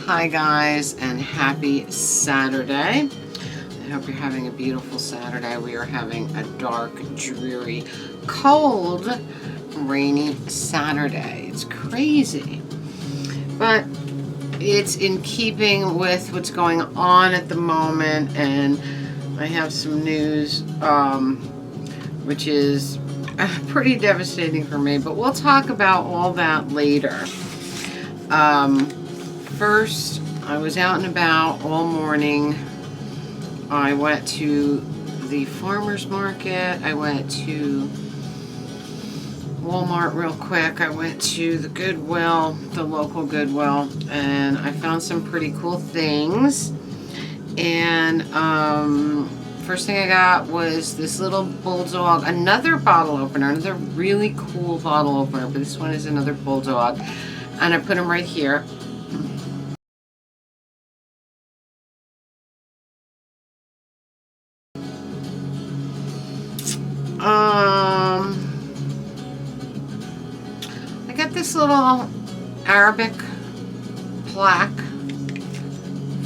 Hi guys, and happy Saturday. I hope you're having a beautiful Saturday. We are having a dark, dreary, cold, rainy Saturday. It's crazy, but it's in keeping with what's going on at the moment, and I have some news which is pretty devastating for me, but we'll talk about all that later. First, I was out and about all morning. I went to the farmer's market. I went to Walmart real quick. I went to the Goodwill, the local Goodwill, and I found some pretty cool things. And first thing I got was this little Bulldog, another bottle opener, another really cool bottle opener, but this one is another Bulldog. And I put them right here. I got this little Arabic plaque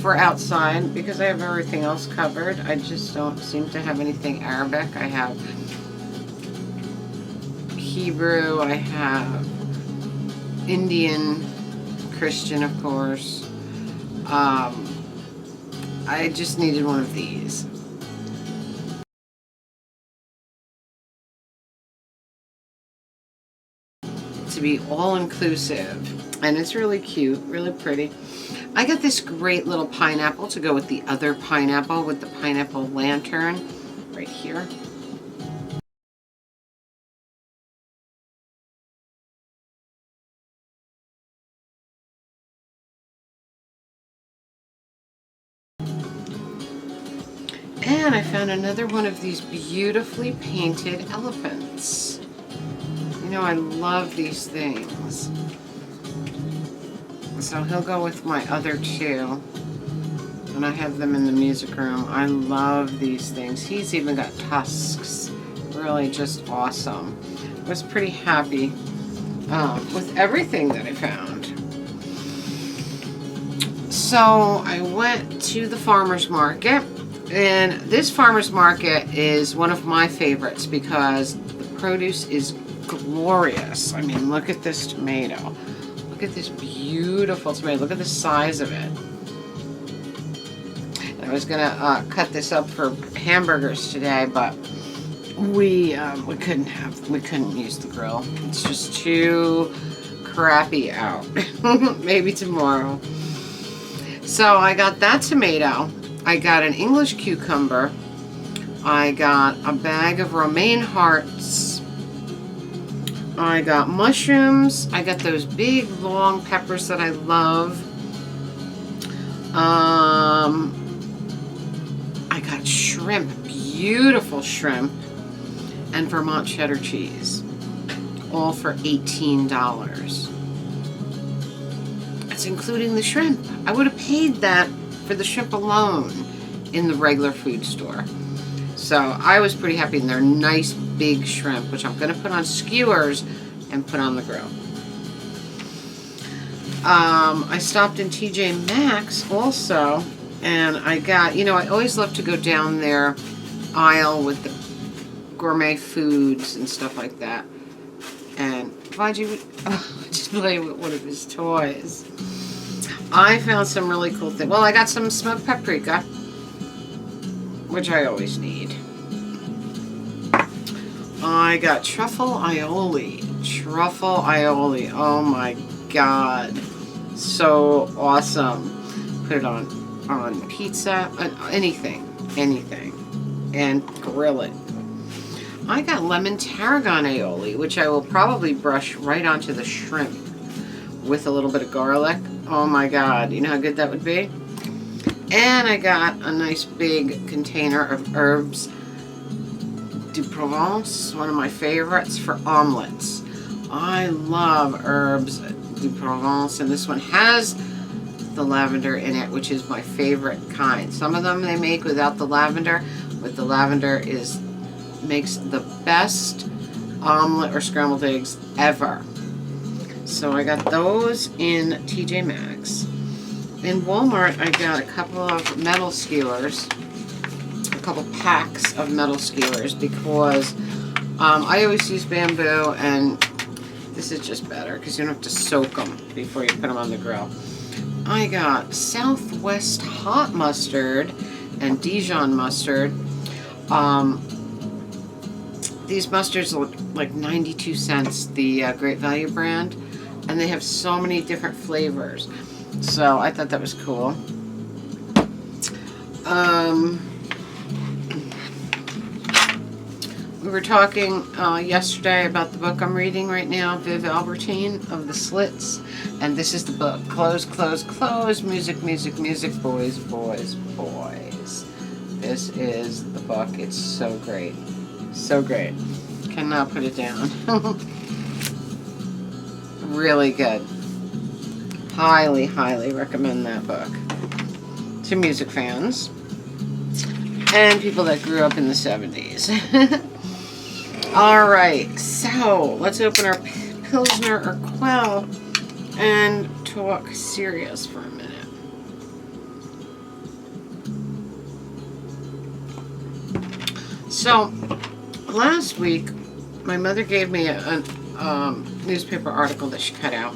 for outside because I have everything else covered. I just don't seem to have anything Arabic. I have Hebrew, I have Indian, Christian, of course. I just needed one of these. To be all-inclusive, and it's really cute, really pretty. I got this great little pineapple to go with the other pineapple, with the pineapple lantern right here. And I found another one of these beautifully painted elephants. You know, I love these things. So he'll go with my other two. And I have them in the music room. I love these things. He's even got tusks. Really just awesome. I was pretty happy with everything that I found. So I went to the farmer's market. And this farmer's market is one of my favorites because the produce is glorious. I mean, look at this tomato. Look at this beautiful tomato. Look at the size of it. I was gonna cut this up for hamburgers today, but we couldn't use the grill. It's just too crappy out. Maybe tomorrow. So I got that tomato. I got an English cucumber. I got a bag of romaine hearts. I got mushrooms. I got those big long peppers that I love. I got shrimp, beautiful shrimp, and Vermont cheddar cheese, all for $18. That's including the shrimp. I would have paid that for the shrimp alone in the regular food store. So I was pretty happy, and they're nice big shrimp, which I'm going to put on skewers and put on the grill. I stopped in TJ Maxx also, and I got, you know, I always love to go down their aisle with the gourmet foods and stuff like that. And Vaji just play with one of his toys. I found some really cool things. Well, I got some smoked paprika, which I always need. I got truffle aioli. Truffle aioli. Oh my god. So awesome. Put it on pizza, anything. And grill it. I got lemon tarragon aioli, which I will probably brush right onto the shrimp with a little bit of garlic. Oh my god, you know how good that would be? And I got a nice big container of herbs de Provence, one of my favorites for omelets. I love herbs de Provence, and this one has the lavender in it, which is my favorite kind. Some of them they make without the lavender, but the lavender makes the best omelet or scrambled eggs ever. So I got those in TJ Maxx. in Walmart, I got a couple of metal skewers, a couple packs of metal skewers, because I always use bamboo, and this is just better because you don't have to soak them before you put them on the grill. I got Southwest hot mustard and Dijon mustard. These mustards look like 92 cents, the Great Value brand, and they have so many different flavors. So I thought that was cool. We were talking yesterday about the book I'm reading right now, Viv Albertine of the Slits, and this is the book. Close, close, close, music, music, music, boys, boys, boys. This is the book. It's so great. So great. Cannot put it down. Really good. Highly, highly recommend that book to music fans and people that grew up in the 70s. All right, so let's open our Pilsner or Quell and talk serious for a minute. So last week, my mother gave me a newspaper article that she cut out,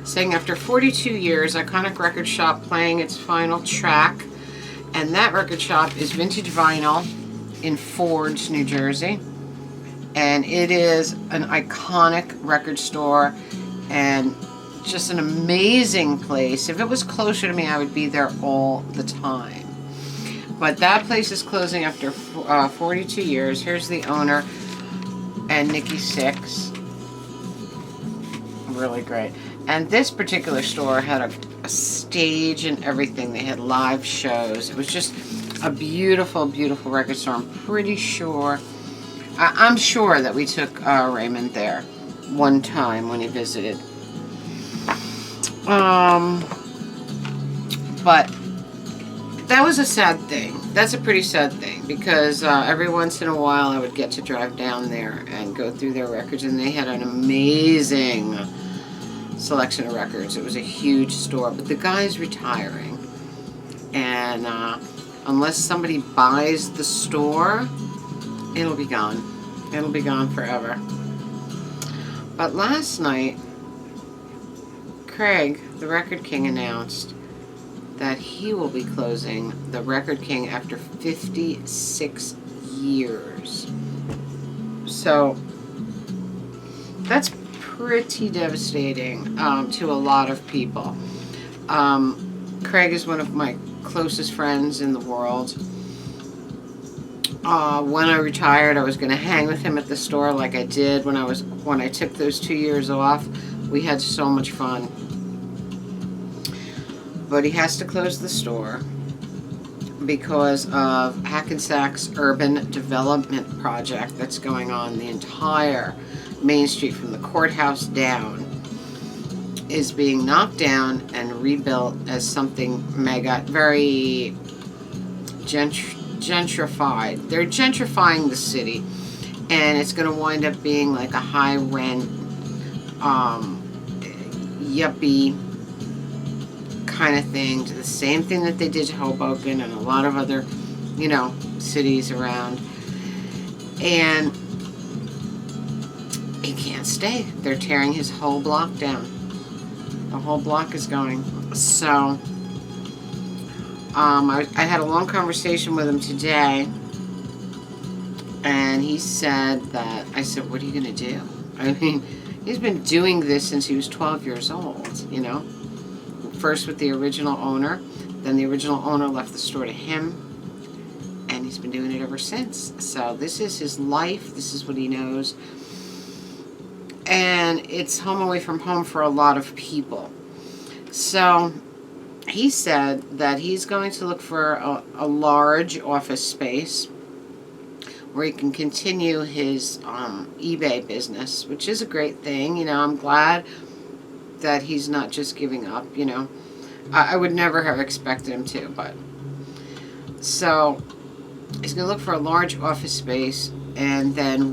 saying after 42 years, Iconic Record Shop playing its final track, and that record shop is Vintage Vinyl in Fords, New Jersey, and it is an iconic record store and just an amazing place. If it was closer to me, I would be there all the time. But that place is closing after 42 years. Here's the owner and Nikki Sixx. Really great. And this particular store had a stage and everything. They had live shows. It was just a beautiful, beautiful record store. I'm pretty sure, I'm sure that we took Raymond there one time when he visited. But that was a sad thing. That's a pretty sad thing, because every once in a while I would get to drive down there and go through their records, and they had an amazing selection of records. It was a huge store, but the guy's retiring, and unless somebody buys the store, it'll be gone. It'll be gone forever. But last night, Craig, the Record King, announced that he will be closing the Record King after 56 years. So that's pretty devastating to a lot of people. Craig is one of my closest friends in the world. When I retired, I was going to hang with him at the store like I did when I took those 2 years off. We had so much fun. But he has to close the store because of Hackensack's urban development project that's going on. The entire Main Street from the courthouse down is being knocked down and rebuilt as something mega, very gentrified. They're gentrifying the city, and it's going to wind up being like a high rent, yuppie kind of thing, to the same thing that they did to Hoboken and a lot of other, cities around. And he can't stay. They're tearing his whole block down. The whole block is going. So I had a long conversation with him today, and he said that, I said, what are you going to do? I mean, he's been doing this since he was 12 years old, First with the original owner, then the original owner left the store to him, and he's been doing it ever since. So this is his life. This is what he knows. And it's home away from home for a lot of people. So he said that he's going to look for a large office space where he can continue his eBay business, which is a great thing. I'm glad that he's not just giving up, I would never have expected him to, but so he's going to look for a large office space, and then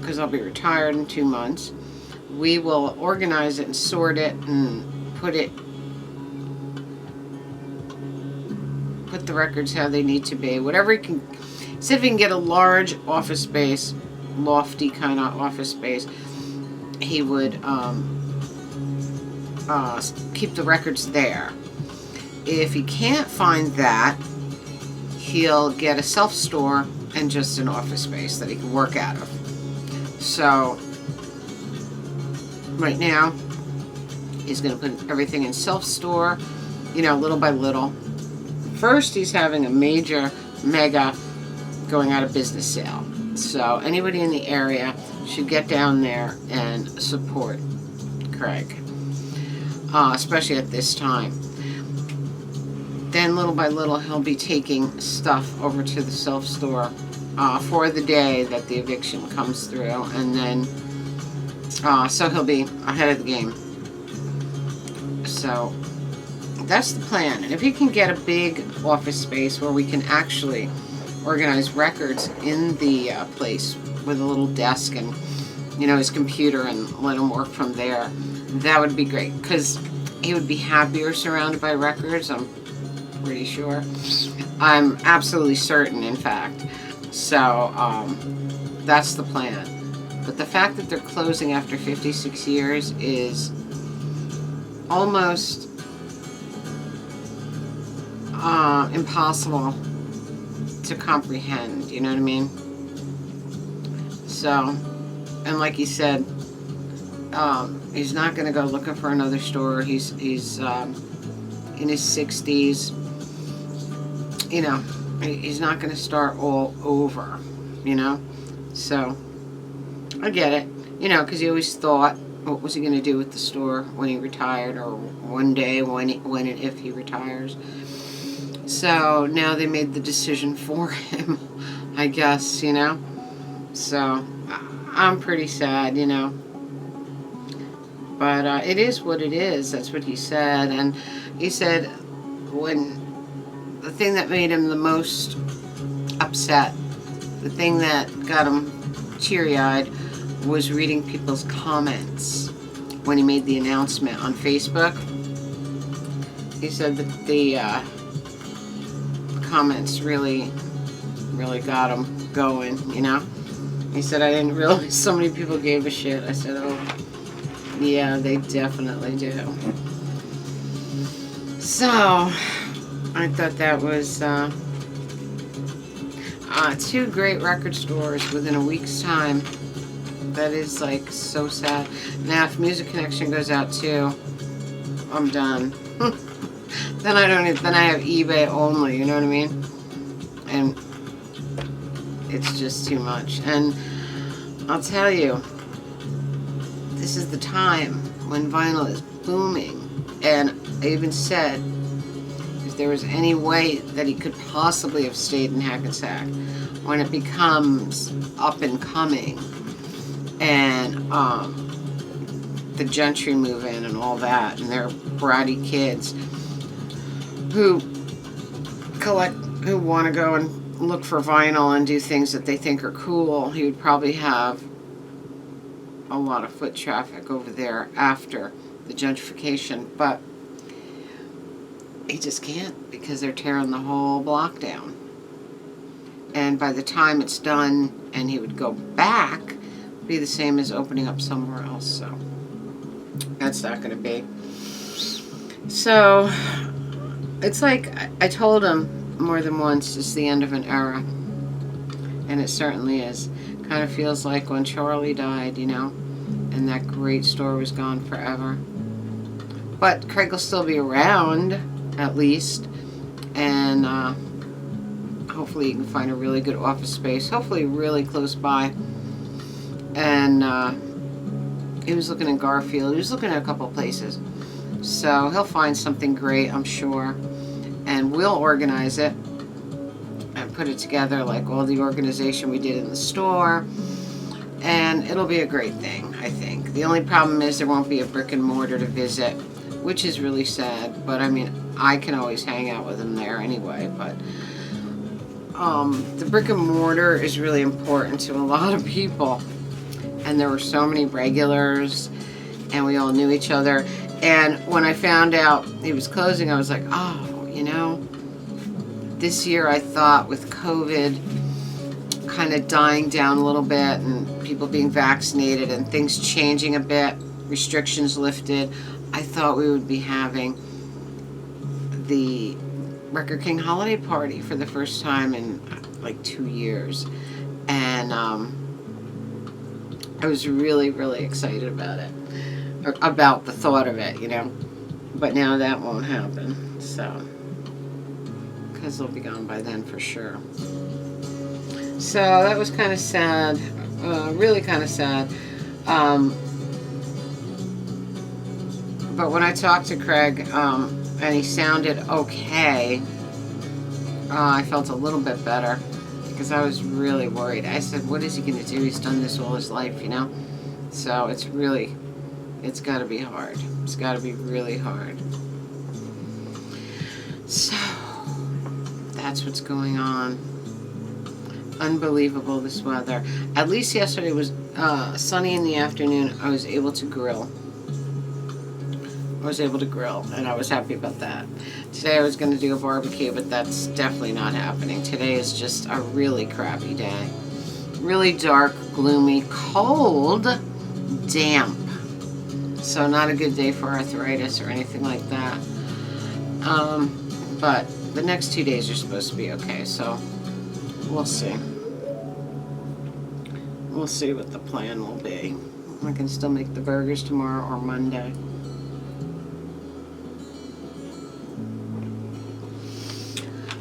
because I'll be retired in 2 months, we will organize it and sort it and put the records how they need to be. Whatever he can, see if he can get a large office space, lofty kind of office space. He would keep the records there. If he can't find that, he'll get a self-store and just an office space that he can work out of. So right now he's going to put everything in self-store, little by little. First, he's having a mega going out of business sale. So anybody in the area should get down there and support Craig, especially at this time. Then little by little, he'll be taking stuff over to the self-store for the day that the eviction comes through. And then, so he'll be ahead of the game. So that's the plan. And if he can get a big office space where we can actually organize records in the place with a little desk and, his computer, and let him work from there, that would be great. Because he would be happier surrounded by records, I'm pretty sure. I'm absolutely certain, in fact. So, that's the plan. But the fact that they're closing after 56 years is almost impossible to comprehend, you know what I mean? So, and like he said, he's not going to go looking for another store. He's in his 60s. He's not going to start all over, So, I get it, because he always thought, what was he going to do with the store when he retired, or one day when and if he retires. So now they made the decision for him, I guess, So I'm pretty sad, But it is what it is. That's what he said. And he said when the thing that made him the most upset, the thing that got him teary-eyed, was reading people's comments when he made the announcement on Facebook. He said that the comments really got him going, He said, I didn't realize so many people gave a shit. I said, oh, yeah, they definitely do. So, I thought that was 2 great record stores within a week's time. That is, like, so sad. Now, if Music Connection goes out, too, I'm done. Then I have eBay only, you know what I mean? And it's just too much. And I'll tell you, this is the time when vinyl is booming. And I even said, if there was any way that he could possibly have stayed in Hackensack when it becomes up and coming, and the gentry move in and all that, and their bratty kids who want to go and look for vinyl and do things that they think are cool, he would probably have a lot of foot traffic over there after the gentrification. But he just can't, because they're tearing the whole block down. And by the time it's done and he would go back, it'd be the same as opening up somewhere else. So that's not going to be. So it's like I told him more than once, it's the end of an era. And it certainly is. Kind of feels like when Charlie died, and that great store was gone forever. But Craig will still be around, at least. And hopefully you can find a really good office space. Hopefully really close by. And he was looking in Garfield. He was looking at a couple of places. So he'll find something great, I'm sure. And we'll organize it and put it together like all the organization we did in the store. And it'll be a great thing, I think. The only problem is there won't be a brick and mortar to visit, which is really sad. But I mean, I can always hang out with him there anyway. But the brick and mortar is really important to a lot of people. And there were so many regulars and we all knew each other. And when I found out he was closing, I was like, oh, you know, this year I thought with COVID kind of dying down a little bit and people being vaccinated and things changing a bit, restrictions lifted, I thought we would be having the Record King holiday party for the first time in like 2 years. And I was really, really excited about it, or about the thought of it, you know. But now that won't happen, so, because they'll be gone by then for sure. So that was kind of sad, really kind of sad. But when I talked to Craig, and he sounded okay, I felt a little bit better, because I was really worried. I said, what is he going to do? He's done this all his life, you know? So it's got to be hard. It's got to be really hard. So that's what's going on. Unbelievable, this weather. At least yesterday was sunny in the afternoon. I was able to grill. And I was happy about that. Today I was going to do a barbecue, but that's definitely not happening. Today is just a really crappy day. Really dark, gloomy, cold, damp. So not a good day for arthritis or anything like that. But the next 2 days are supposed to be okay, so we'll see. We'll see what the plan will be. I can still make the burgers tomorrow or Monday.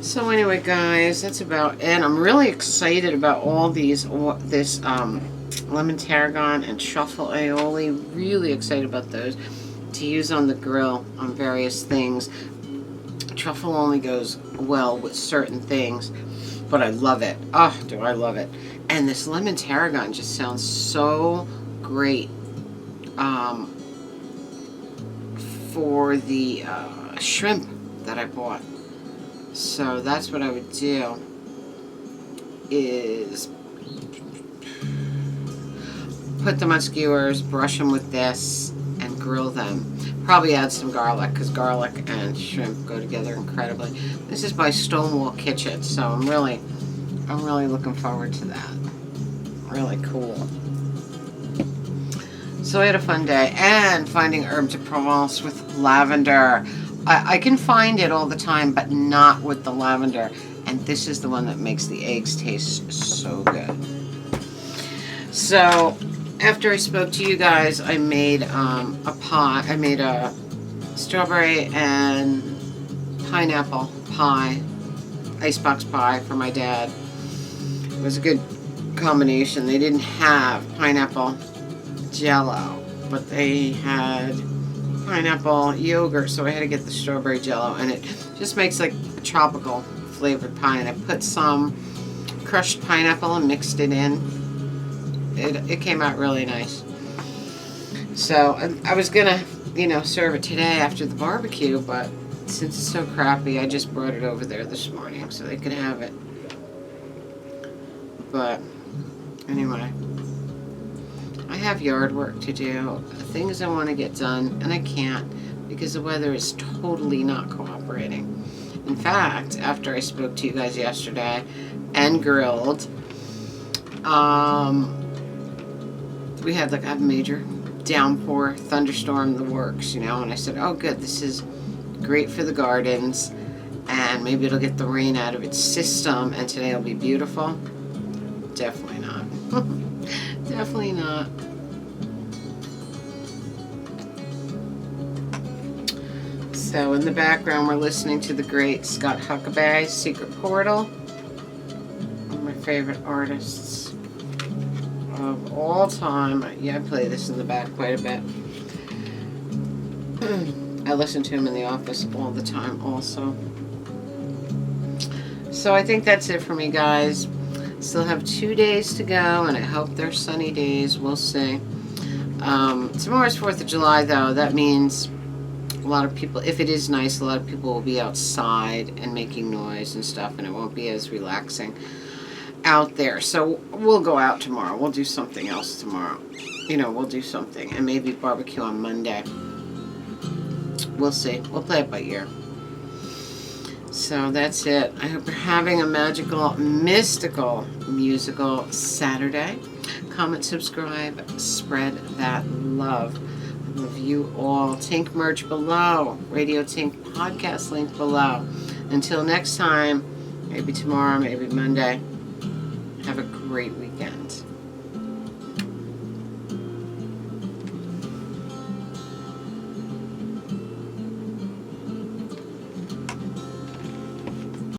So anyway, guys, that's about it. I'm really excited about all this lemon tarragon and truffle aioli. Really excited about those to use on the grill on various things. Truffle only goes well with certain things, but I love it. Oh, do I love it. And this lemon tarragon just sounds so great for the shrimp that I bought. So that's what I would do, is put them on skewers, brush them with this, and grill them. Probably add some garlic, because garlic and shrimp go together incredibly. This is by Stonewall Kitchen, so I'm really looking forward to that. Really cool. So I had a fun day, and finding herb de Provence with lavender. I can find it all the time, but not with the lavender. And this is the one that makes the eggs taste so good. So after I spoke to you guys, I made a pie. I made a strawberry and pineapple pie, icebox pie for my dad. It was a good combination. They didn't have pineapple jello, but they had pineapple yogurt, so I had to get the strawberry jello, and it just makes like a tropical flavored pie. And I put some crushed pineapple and mixed it in. It came out really nice. So I was gonna, serve it today after the barbecue, but since it's so crappy, I just brought it over there this morning so they could have it. But anyway, I have yard work to do, things I want to get done, and I can't because the weather is totally not cooperating. In fact, after I spoke to you guys yesterday and grilled, we had like a major downpour, thunderstorm, the works, and I said, oh good, this is great for the gardens, and maybe it'll get the rain out of its system, and today will be beautiful. Definitely not. Definitely not. So in the background, we're listening to the great Scott Huckabee, Secret Portal. One of my favorite artists of all time. Yeah, I play this in the back quite a bit. I listen to him in the office all the time also. So I think that's it for me, guys. Still have 2 days to go, and I hope they're sunny days. We'll see. Tomorrow's 4th of July, though. That means a lot of people, if it is nice, a lot of people will be outside and making noise and stuff, and it won't be as relaxing out there. So we'll go out tomorrow. We'll do something else tomorrow. We'll do something. And maybe barbecue on Monday. We'll see. We'll play it by ear. So that's it. I hope you're having a magical, mystical, musical Saturday. Comment, subscribe, spread that love. I love you all. Tink merch below. Radio Tink podcast link below. Until next time, maybe tomorrow, maybe Monday. Have a great weekend.